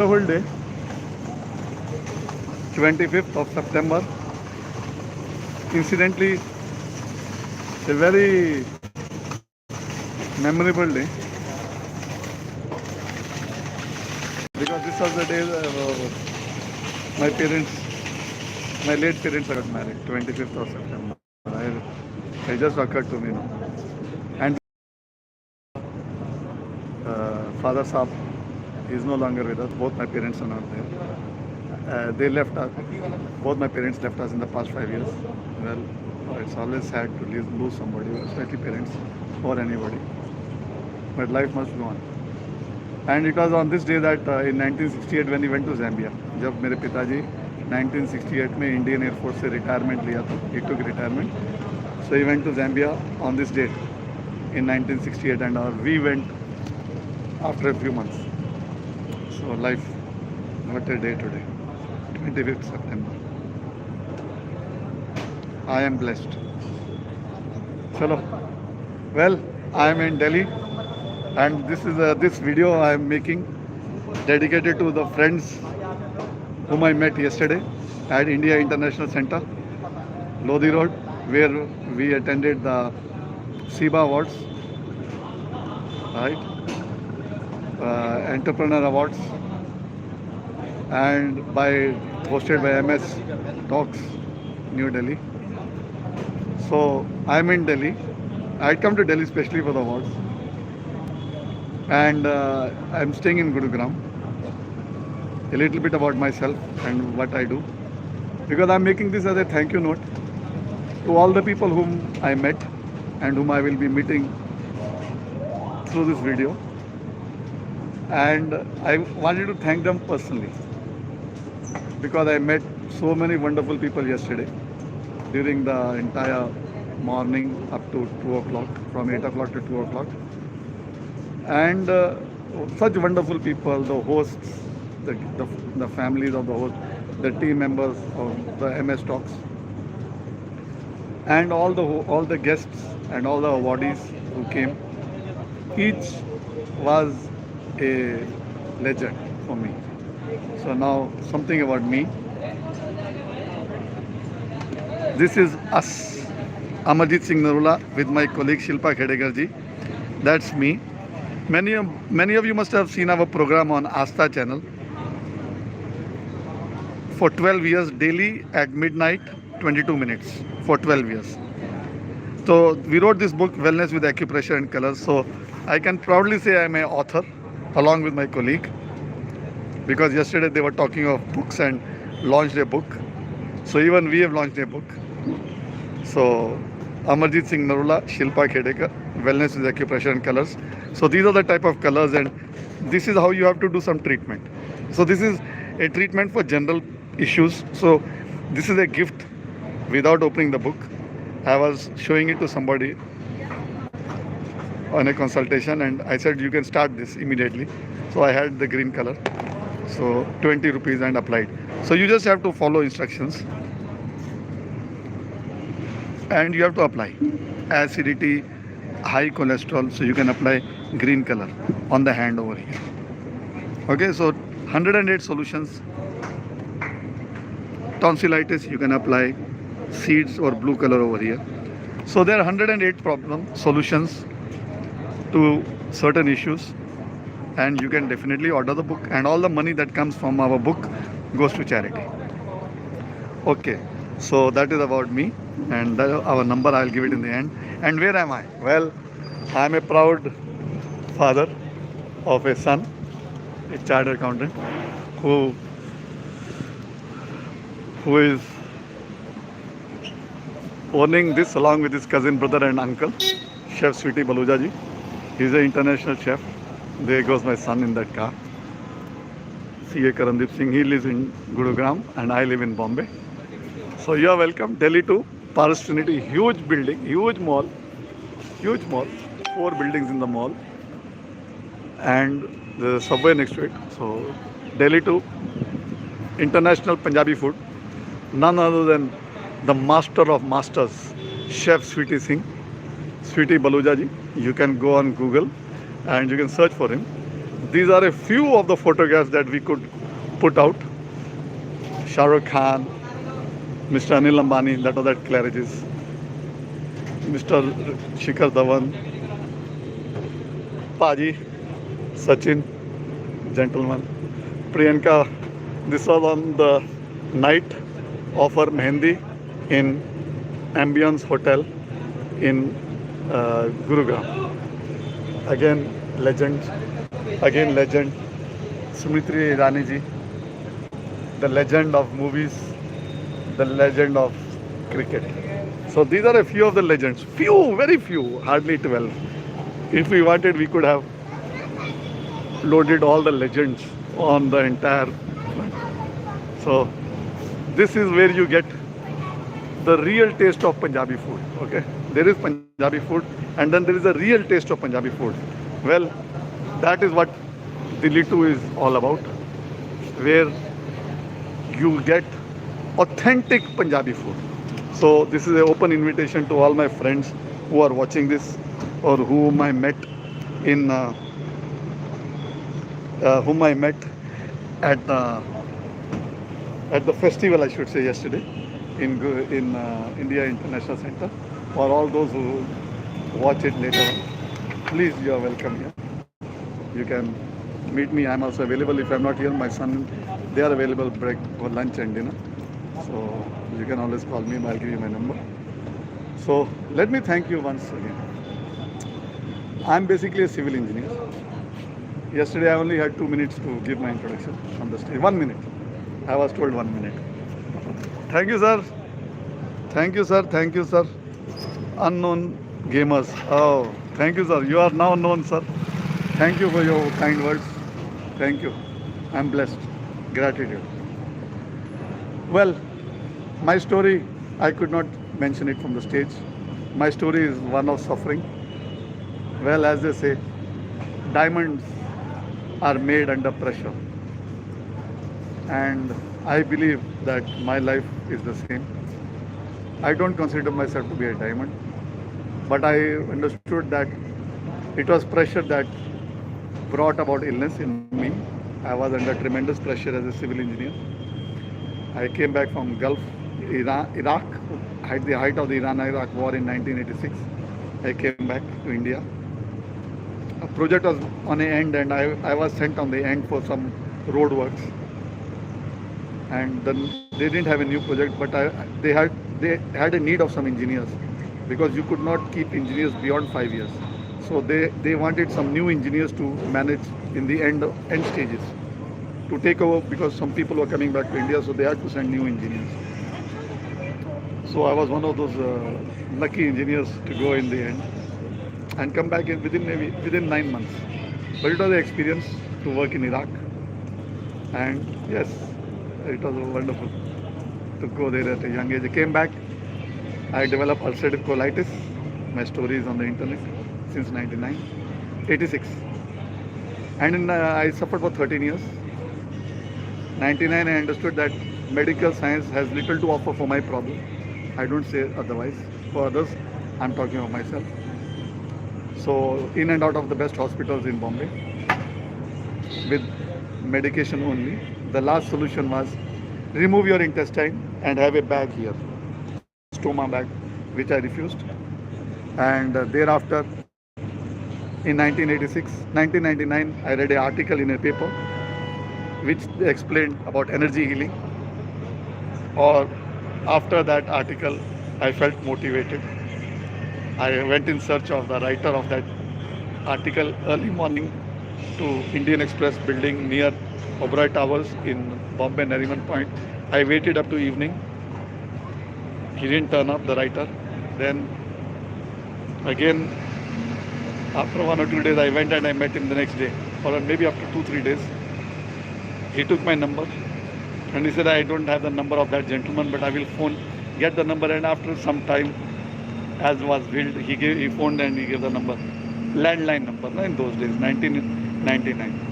Whole day, 25th of September. Incidentally, a very memorable day because this was the day my parents, my late parents got married, 25th of September. It just occurred to me now. And Father Saab is no longer with us. Both my parents are not there. They left us. Both my parents left us in the past 5 years. Well, it's always sad to lose somebody, especially parents or anybody. But life must go on. And it was on this day that in 1968 when he went to Zambia. जब मेरे पिताजी 1968 में Indian air force से retirement लिया था, he took retirement. So he went to Zambia on this date in 1968 and we went after a few months. So life, what a day today, 25th September. I am blessed. Chalo. Well, I am in Delhi and this video I am making dedicated to the friends whom I met yesterday at India International Center, Lodi Road, where we attended the SIBA Awards, right? Entrepreneur Awards, and hosted by MS Talks, New Delhi. So I'm in Delhi. I'd come to Delhi especially for the awards, and I'm staying in Gurugram. A little bit about myself and what I do, because I'm making this as a thank you note to all the people whom I met and whom I will be meeting through this video. And I wanted to thank them personally because I met so many wonderful people yesterday during the entire morning up to 2 o'clock, from 8 o'clock to 2 o'clock. And such wonderful people, the hosts, the families of the host, the team members of the MS Talks, and all the guests and all the awardees who came. Each was a legend for me. So now something about me. This is us, Amarjit Singh Narula with my colleague Shilpa Khedekar ji. That's me. Many of you must have seen our program on Aastha channel. For 12 years daily at midnight, 22 minutes for 12 years. So we wrote this book, Wellness with Acupressure and Colors. So I can proudly say I'm an author along with my colleague, because yesterday they were talking of books and launched a book. So even we have launched a book. So Amarjit Singh Narula, Shilpa Khedekar, Wellness with Acupressure and Colors. So these are the type of colors, and this is how you have to do some treatment. So this is a treatment for general issues. So this is a gift without opening the book. I was showing it to somebody on a consultation and I said you can start this immediately. So I had the green color. So 20 rupees and applied. So you just have to follow instructions and you have to apply. Acidity, high cholesterol, so you can apply green color on the hand over here. Okay, so 108 solutions. Tonsillitis, you can apply seeds or blue color over here. So there are 108 solutions to certain issues, and you can definitely order the book, and all the money that comes from our book goes to charity. Okay, so that is about me, and our number I'll give it in the end. And where am I? Well, I'm a proud father of a son, a chartered accountant, who is owning this along with his cousin, brother and uncle, Chef Sweetie Baluja ji. He's an international chef. There goes my son in that car. C.A. Karandeep Singh, he lives in Gurugram and I live in Bombay. So you are welcome. Delhi to Paras Trinity, huge building, huge mall, 4 buildings in the mall and the subway next to it. So Delhi to international Punjabi food. None other than the master of masters, Chef Sweetie Singh, Sweetie Baluja ji. You can go on Google and you can search for him. These are a few of the photographs that we could put out. Shah Rukh Khan, Mr. Anil Ambani, that was at Claridge's, Mr. Shikhar Dhawan, Paji, Sachin, gentlemen, Priyanka. This was on the night of her Mehendi in Ambience Hotel in Gurugram. Again, legend. Again, legend. Sumitri Irani ji, the legend of movies, the legend of cricket. So these are a few of the legends. Few, very few, hardly 12. If we wanted, we could have loaded all the legends on the entire. So this is where you get the real taste of Punjabi food. Okay, there is Punjabi food, and then there is a real taste of Punjabi food. Well, that is what Delhi 2 is all about, where you get authentic Punjabi food. So this is an open invitation to all my friends who are watching this, or whom I met in at the festival, I should say, yesterday in India International Center. For all those who watch it later on, please, you are welcome here. You can meet me. I'm also available. If I'm not here, my son, they are available break for lunch and dinner. So you can always call me. I'll give you my number. So let me thank you once again. I'm basically a civil engineer. Yesterday I only had 2 minutes to give my introduction on the stage. 1 minute. I was told 1 minute. Thank you, sir. Thank you, sir. Thank you, sir. Unknown gamers. Oh, thank you, sir. You are now known, sir. Thank you for your kind words. Thank you. I'm blessed. Gratitude. Well, my story, I could not mention it from the stage. My story is one of suffering. Well, as they say, diamonds are made under pressure. And I believe that my life is the same. I don't consider myself to be a diamond, but I understood that it was pressure that brought about illness in me. I was under tremendous pressure as a civil engineer. I came back from Gulf, Iraq, at the height of the Iran-Iraq war in 1986. I came back to India. A project was on an end, and I was sent on the end for some road works. And then they didn't have a new project, but they had a need of some engineers, because you could not keep engineers beyond 5 years. So they wanted some new engineers to manage in the end stages, to take over, because some people were coming back to India, so they had to send new engineers. So I was one of those lucky engineers to go in the end and come back within 9 months. But it was an experience to work in Iraq, and yes, it was wonderful to go there at a young age. I came back. I developed ulcerative colitis. My story is on the internet since 86. And I suffered for 13 years. 99, I understood that medical science has little to offer for my problem. I don't say otherwise. For others, I'm talking of myself. So in and out of the best hospitals in Bombay with medication only. The last solution was remove your intestine and have a bag here, stoma bag, which I refused. And thereafter, in 1999, I read an article in a paper which explained about energy healing. Or after that article, I felt motivated. I went in search of the writer of that article early morning to Indian Express building near Oberoi Towers in Bombay, Nariman Point. I waited up to evening. He didn't turn up, the writer. Then again, after 1 or 2 days, I went and I met him the next day, or maybe after 2-3 days. He took my number and he said, I don't have the number of that gentleman, but I will get the number. And after some time, as was willed, he phoned and he gave the number, landline number, in those days, 1999.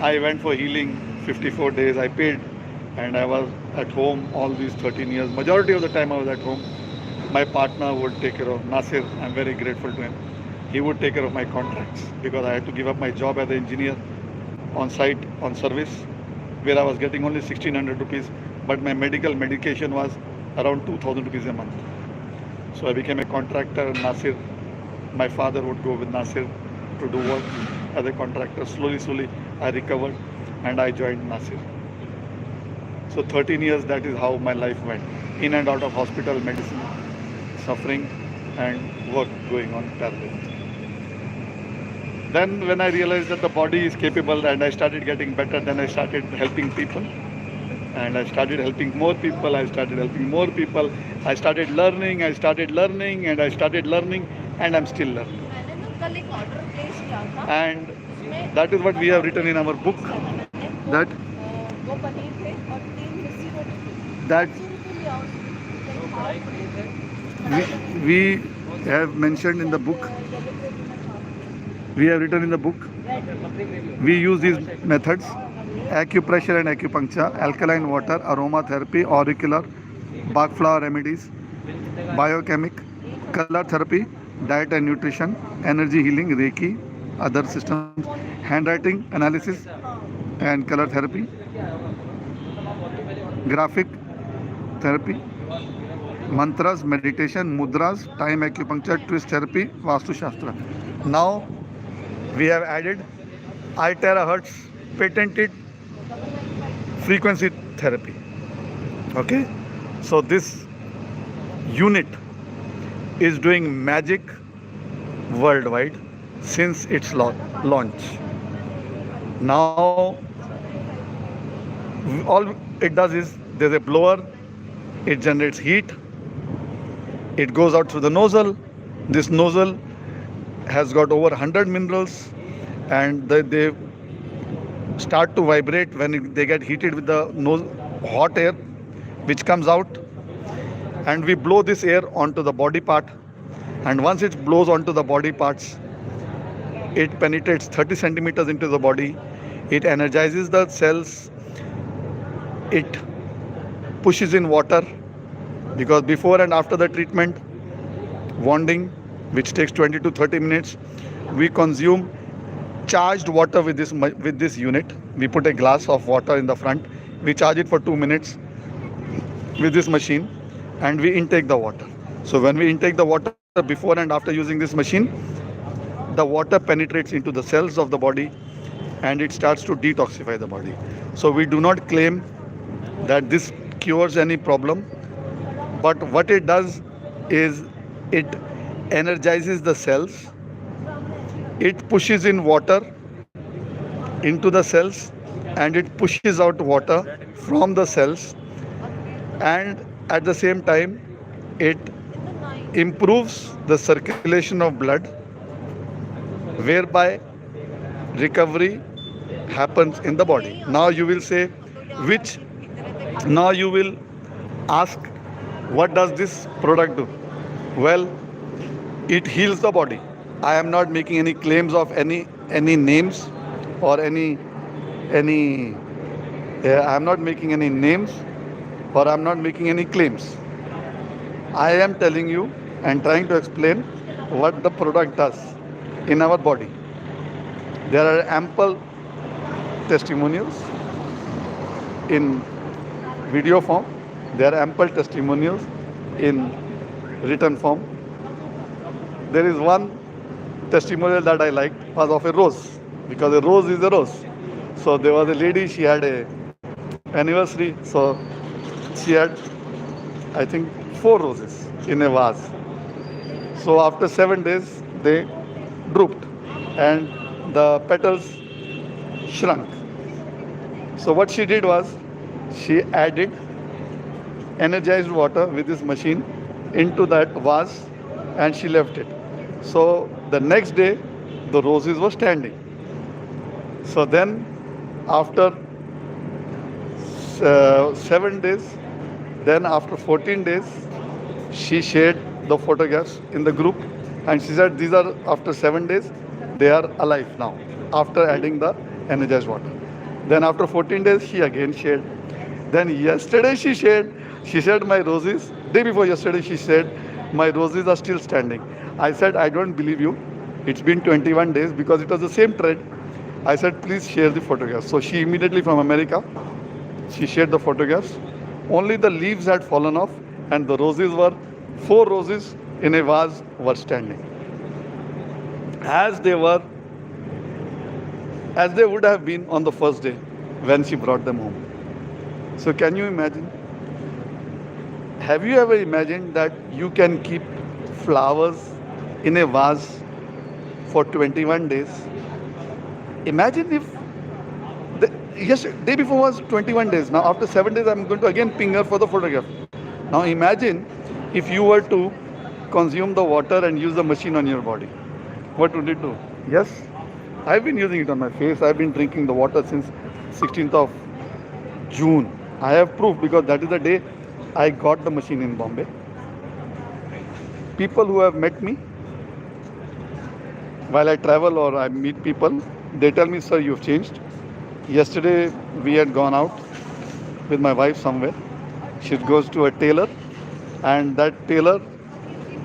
I went for healing 54 days. I paid, and I was at home all these 13 years. Majority of the time I was at home. My partner would take care of Nasir. I'm very grateful to him. he would take care of my contracts because I had to give up my job as an engineer on site on service where I was getting only 1600 rupees, but my medication was around 2000 rupees a month. So I became a contractor in Nasir. My father would go with Nasir to do work as a contractor. Slowly, I recovered and I joined Nasir. So 13 years, that is how my life went. In and out of hospital, medicine, suffering and work going on parallel. Then when I realized that the body is capable and I started getting better, then I started helping people. And I started helping more people, I started helping more people. I started learning, and I started learning and I'm still learning. And that is what we have written in our book, that that we have mentioned in the book, we have written in the book, we use these methods: acupressure and acupuncture, alkaline water, aromatherapy, auricular, Bach flower remedies, biochemic, color therapy, diet and nutrition, energy healing, Reiki, other systems, handwriting analysis and color therapy, graphic therapy, mantras, meditation, mudras, time acupuncture, twist therapy, Vastu Shastra. Now we have added I-terahertz patented frequency therapy. Okay, so this unit is doing magic worldwide since its launch. Now all it does is there's a blower, it generates heat, it goes out through the nozzle. This nozzle has got over 100 minerals and they start to vibrate when they get heated with the hot air which comes out, and we blow this air onto the body part, and once it blows onto the body parts, it penetrates 30 centimeters into the body, it energizes the cells, it pushes in water, because before and after the treatment, wanding, which takes 20 to 30 minutes, we consume charged water with this unit. We put a glass of water in the front, we charge it for 2 minutes with this machine, and we intake the water. So when we intake the water before and after using this machine, the water penetrates into the cells of the body and it starts to detoxify the body. So we do not claim that this cures any problem, but what it does is it energizes the cells, it pushes in water into the cells, and it pushes out water from the cells, and at the same time it improves the circulation of blood, whereby recovery happens in the body. Now you will say, now you will ask, what does this product do? Well, it heals the body. I am not making any claims of any names or I am not making any names or I am not making any claims. I am telling you and trying to explain what the product does in our body. There are ample testimonials in video form. There are ample testimonials in written form. There is one testimonial that I liked, was of a rose, because a rose is a rose. So there was a lady, she had a anniversary, so she had, I think, 4 roses in a vase. So after 7 days, they drooped and the petals shrunk. So what she did was, she added energized water with this machine into that vase and she left it. So the next day, the roses were standing. So then after 7 days, then after 14 days, she shared the photographs in the group and she said, these are after 7 days, they are alive now after adding the energized water. Then after 14 days, she again shared. Then yesterday she shared. She said, my roses, day before yesterday she said, my roses are still standing. I said, I don't believe you. It's been 21 days because it was the same thread. I said, please share the photographs. So she immediately from America, she shared the photographs. Only the leaves had fallen off, and the roses were, four roses in a vase were standing. As they were, as they would have been on the first day when she brought them home. So can you imagine? Have you ever imagined that you can keep flowers in a vase for 21 days? Imagine if yes, day before was 21 days. Now after 7 days, I'm going to again ping her for the photograph. Now imagine if you were to consume the water and use the machine on your body. What would it do? Yes, I've been using it on my face. I've been drinking the water since 16th of June. I have proof because that is the day I got the machine in Bombay. People who have met me while I travel or I meet people, they tell me, sir, you've changed. Yesterday we had gone out with my wife somewhere. She goes to a tailor, and that tailor,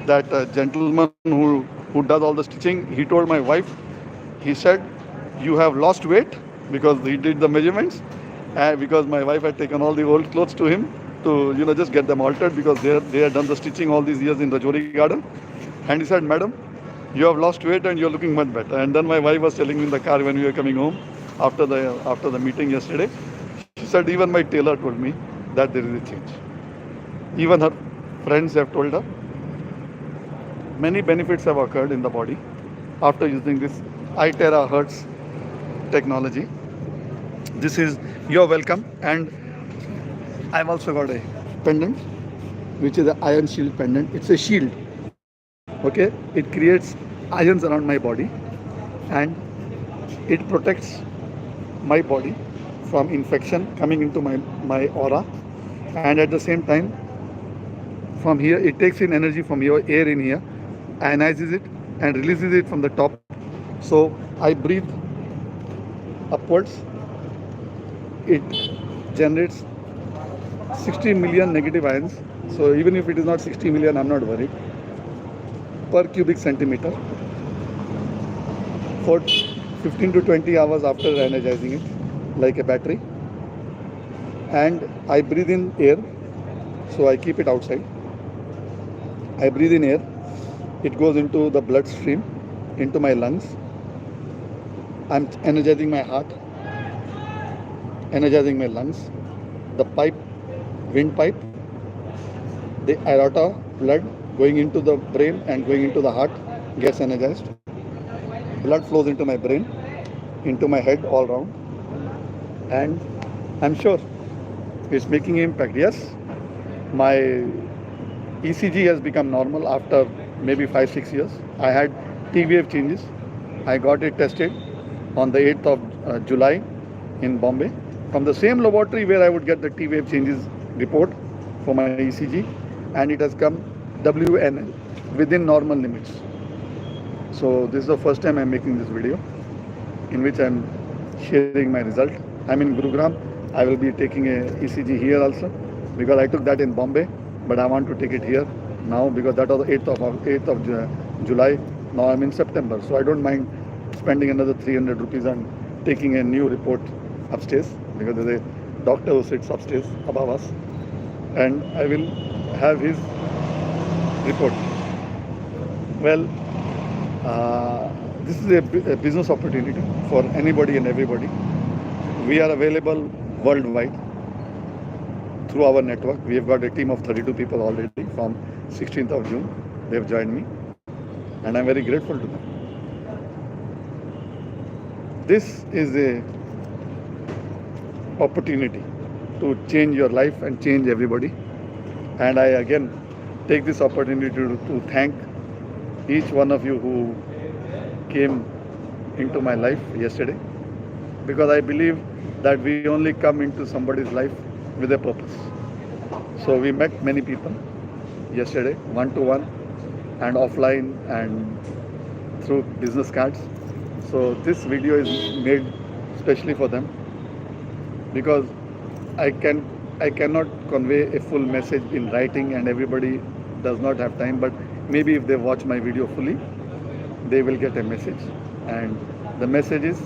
that gentleman who does all the stitching, he told my wife, he said, you have lost weight, because he did the measurements, and because my wife had taken all the old clothes to him to just get them altered, because they had done the stitching all these years in the Rajouri garden. And he said, madam, you have lost weight and you're looking much better. And then my wife was telling me in the car when we were coming home after the meeting yesterday, she said, even my tailor told me that there is a change. Even her friends have told her. Many benefits have occurred in the body after using this iTerra Hertz technology. This is, you're welcome. And I've also got a pendant, which is an iron shield pendant. It's a shield. Okay, it creates ions around my body, and it protects my body from infection coming into my aura, and at the same time, from here it takes in energy from your air in here, ionizes it and releases it from the top. So I breathe upwards, it generates 60 million negative ions. So even if it is not 60 million, I'm not worried, per cubic centimeter for 15 to 20 hours after energizing it like a battery. And I breathe in air, so I keep it outside. I breathe in air, it goes into the bloodstream, into my lungs. I'm energizing my heart, energizing my lungs, the pipe, windpipe, the aorta, blood going into the brain and going into the heart gets energized. Blood flows into my brain, into my head, all around, and I'm sure it's making impact. Yes, my ECG has become normal after maybe 5-6 years. I had T wave changes. I got it tested on the 8th of July in Bombay from the same laboratory where I would get the T wave changes report for my ECG, and it has come WNL within normal limits. So this is the first time I'm making this video in which I'm sharing my result. I'm in Gurugram. I will be taking a ECG here also because I took that in Bombay, but I want to take it here now because that was the 8th of July. Now I'm in September, so I don't mind spending another 300 rupees and taking a new report upstairs because there's a doctor who sits upstairs above us, and I will have his report. Well, this is a business opportunity for anybody and everybody. We are available worldwide through our network. We have got a team of 32 people already from 16th of June. They have joined me, and I'm very grateful to them. This is a opportunity to change your life and change everybody. And I again take this opportunity to thank each one of you who came into my life yesterday, because I believe that we only come into somebody's life with a purpose. So we met many people yesterday, one-to-one and offline and through business cards. So this video is made specially for them because I cannot convey a full message in writing, and everybody does not have time. But maybe if they watch my video fully, they will get a message, and the message is,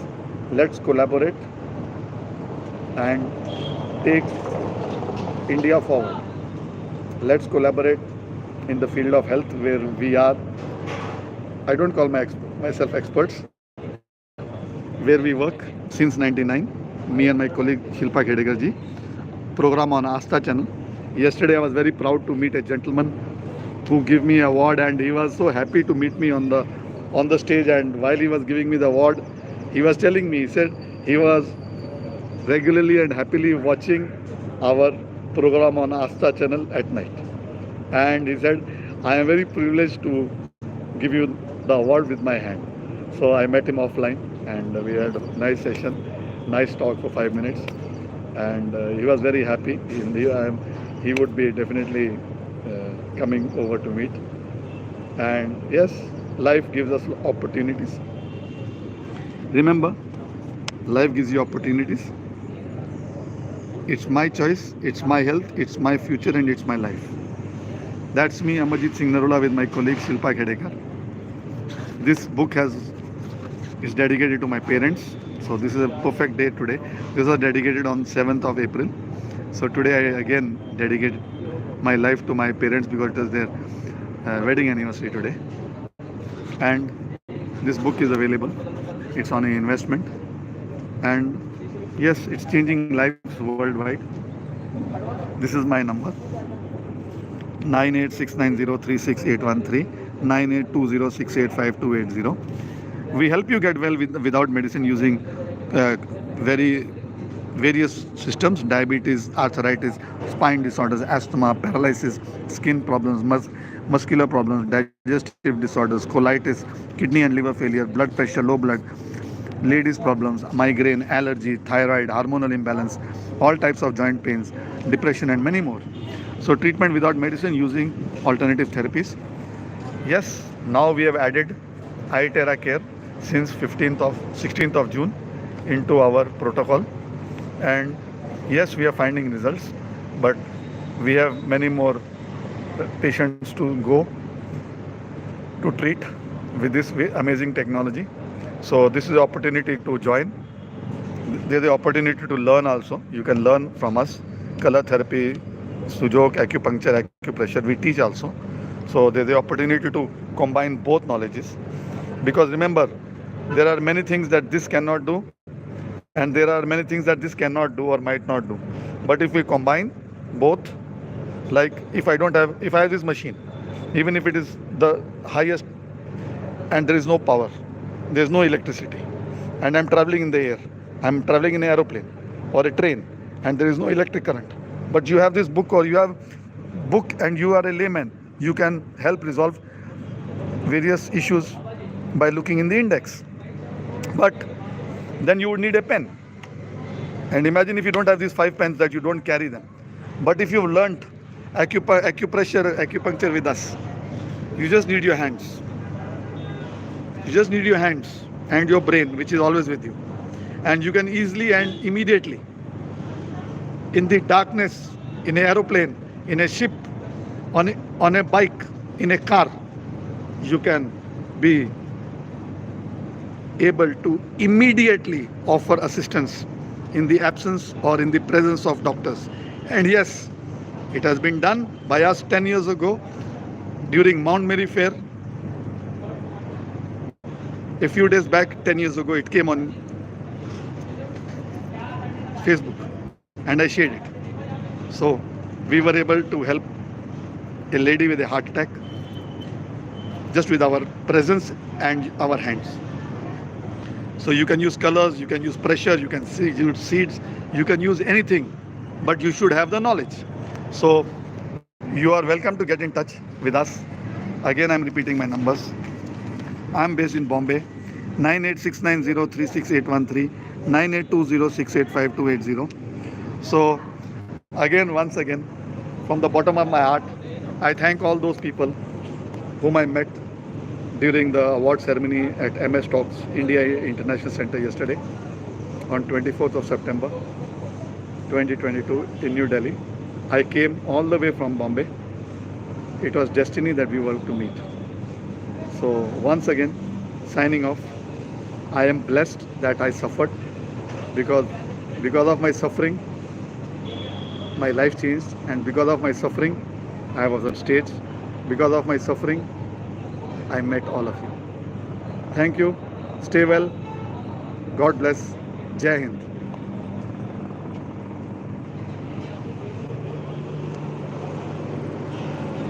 let's collaborate and take India forward. Let's collaborate in the field of health where we are, I don't call myself experts, where we work since 99, me and my colleague Shilpa Khedekar ji, program on Astha channel. Yesterday I was very proud to meet a gentleman who gave me an award, and he was so happy to meet me on the stage, and while he was giving me the award, he was telling me, he said he was regularly and happily watching our program on Astha channel at night. And he said, I am very privileged to give you the award with my hand. So I met him offline, and we had a nice session, nice talk for 5 minutes, and he was very happy. He would be definitely coming over to meet. And yes, life gives us opportunities. Remember, life gives you opportunities. It's my choice, it's my health, it's my future, and it's my life. That's me, Amarjit Singh Narula, with my colleague Shilpa Khedekar. This book is dedicated to my parents. So this is a perfect day today. This was dedicated on 7th of April. So today I again dedicate my life to my parents because it was their wedding anniversary today. And this book is available. It's on an investment. And yes, it's changing lives worldwide. This is my number, 9869036813, 9820685280. We help you get well without medicine using various systems: diabetes, arthritis, spine disorders, asthma, paralysis, skin problems, muscular problems, digestive disorders, colitis, kidney and liver failure, blood pressure, low blood, ladies problems, migraine, allergy, thyroid, hormonal imbalance, all types of joint pains, depression, and many more. So treatment without medicine using alternative therapies. Yes, now we have added iTerra Care since 16th of June into our protocol, and yes, we are finding results, but we have many more patients to go to treat with this amazing technology. So this is the opportunity to join. There's the opportunity to learn also. You can learn from us color therapy, sujok, acupuncture, acupressure. We teach also. So there's the opportunity to combine both knowledges. Because remember, there are many things that this cannot do, and there are many things that this cannot do or might not do. But if we combine both, like if I have this machine, even if it is the highest and there is no power, there is no electricity, and I'm traveling in the air, I'm traveling in an aeroplane or a train, and there is no electric current, but you have this book, or you have book, and you are a layman, you can help resolve various issues by looking in the index. But then you would need a pen, and imagine if you don't have these 5 pens, that you don't carry them. But if you've learnt acupuncture with us, you just need your hands. You just need your hands and your brain, which is always with you. And you can easily and immediately, in the darkness, in an aeroplane, in a ship, on a bike, in a car, you can be able to immediately offer assistance in the absence or in the presence of doctors. And yes, it has been done by us 10 years ago during Mount Mary Fair. A few days back, 10 years ago, it came on Facebook, and I shared it. So we were able to help a lady with a heart attack just with our presence and our hands. So you can use colors, you can use pressure, you can use seeds, you can use anything, but you should have the knowledge. So you are welcome to get in touch with us. Again, I'm repeating my numbers. I'm based in Bombay, 9869036813, 9820685280. So again, once again, from the bottom of my heart, I thank all those people whom I met during the award ceremony at MS Talks India International Center yesterday on 24th of September 2022 in New Delhi. I came all the way from Bombay. It was destiny that we were to meet. So once again, signing off. I am blessed that I suffered because because of my suffering, my life changed, and because of my suffering, I was on stage. Because of my suffering, I met all of you. Thank you. Stay well. God bless. Jai Hind.